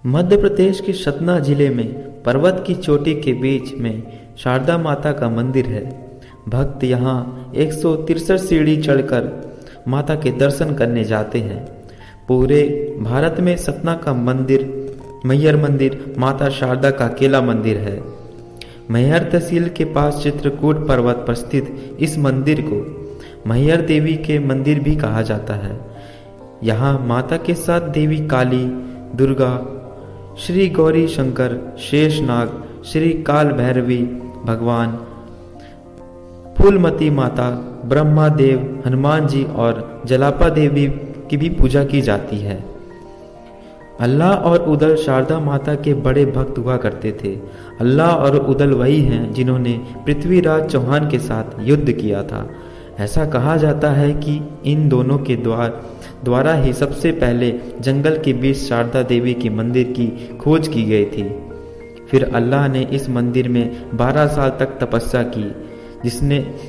मध्य प्रदेश के सतना जिले में पर्वत की चोटी के बीच में शारदा माता का मंदिर है। भक्त यहाँ 163 सीढ़ी चढ़कर माता के दर्शन करने जाते हैं। पूरे भारत में सतना का मंदिर मैहर मंदिर माता शारदा का अकेला मंदिर है। मैहर तहसील के पास चित्रकूट पर्वत पर स्थित इस मंदिर को मैहर देवी के मंदिर भी कहा जाता है। यहाँ माता के साथ देवी काली, दुर्गा, श्री गौरी शंकर, शेषनाग, श्री काल भैरवी भगवान, फूलमती माता, ब्रह्मा देव, हनुमान जी और जलापा देवी की भी पूजा की जाती है। अल्लाह और उदल शारदा माता के बड़े भक्त हुआ करते थे। अल्लाह और उदल वही हैं जिन्होंने पृथ्वीराज चौहान के साथ युद्ध किया था। ऐसा कहा जाता है कि इन दोनों के द्वारा ही सबसे पहले जंगल के बीच शारदा देवी के मंदिर की खोज की गई थी। फिर अल्लाह ने इस मंदिर में 12 साल तक तपस्या की,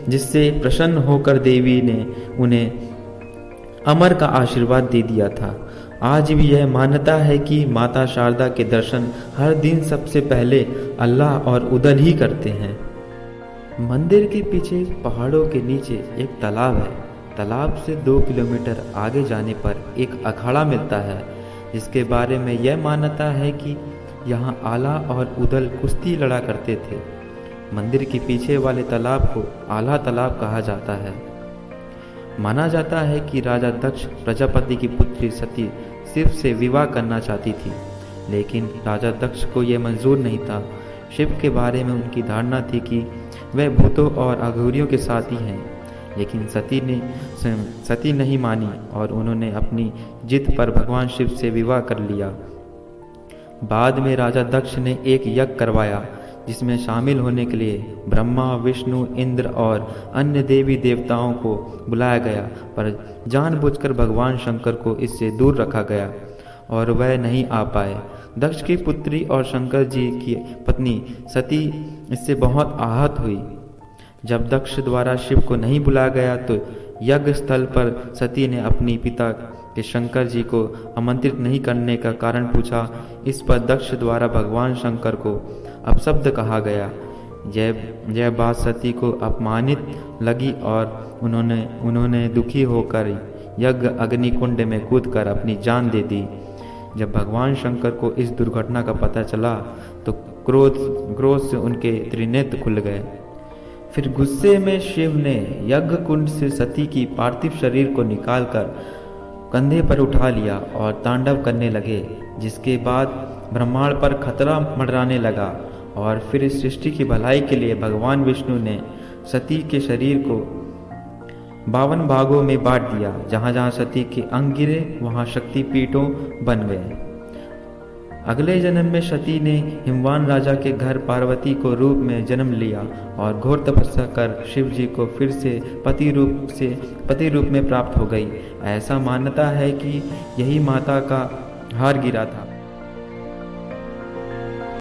जिससे प्रसन्न होकर देवी ने उन्हें अमर का आशीर्वाद दे दिया था। आज भी यह मान्यता है कि माता शारदा के दर्शन हर दिन सबसे पहले अल्लाह और उदल ही करते हैं। मंदिर के पीछे पहाड़ों के नीचे एक तालाब है। तालाब से 2 किलोमीटर आगे जाने पर एक अखाड़ा मिलता है, जिसके बारे में यह मान्यता है कि यहाँ आला और उदल कुश्ती लड़ा करते थे। मंदिर के पीछे वाले तालाब को आला तालाब कहा जाता है। माना जाता है कि राजा दक्ष प्रजापति की पुत्री सती शिव से विवाह करना चाहती थी, लेकिन राजा दक्ष को यह मंजूर नहीं था। शिव के बारे में उनकी धारणा थी कि वह भूतों और अघोरियों के साथ ही हैं, लेकिन सती नहीं मानी और उन्होंने अपनी जिद पर भगवान शिव से विवाह कर लिया। बाद में राजा दक्ष ने एक यज्ञ करवाया, जिसमें शामिल होने के लिए ब्रह्मा, विष्णु, इंद्र और अन्य देवी देवताओं को बुलाया गया, पर जानबूझकर भगवान शंकर को इससे दूर रखा गया और वह नहीं आ पाए। दक्ष की पुत्री और शंकर जी की पत्नी सती इससे बहुत आहत हुई। जब दक्ष द्वारा शिव को नहीं बुलाया गया तो यज्ञ स्थल पर सती ने अपनी पिता के शंकर जी को आमंत्रित नहीं करने का कारण पूछा। इस पर दक्ष द्वारा भगवान शंकर को अपशब्द कहा गया। यह बात सती को अपमानित लगी और उन्होंने दुखी होकर यज्ञ अग्निकुंड में कूदकर अपनी जान दे दी। जब भगवान शंकर को इस दुर्घटना का पता चला तो क्रोध से उनके त्रिनेत्र खुल गए। फिर गुस्से में शिव ने यज्ञ कुंड से सती की पार्थिव शरीर को निकालकर कंधे पर उठा लिया और तांडव करने लगे, जिसके बाद ब्रह्मांड पर खतरा मंडराने लगा। और फिर इस सृष्टि की भलाई के लिए भगवान विष्णु ने सती के शरीर को 52 भागों में बांट दिया। जहाँ जहाँ सती के अंग गिरे वहाँ शक्तिपीठों बन गए। अगले जन्म में सती ने हिमवान राजा के घर पार्वती को रूप में जन्म लिया और घोर तपस्या कर शिव जी को फिर से पति रूप में प्राप्त हो गई। ऐसा मान्यता है कि यही माता का हार गिरा था।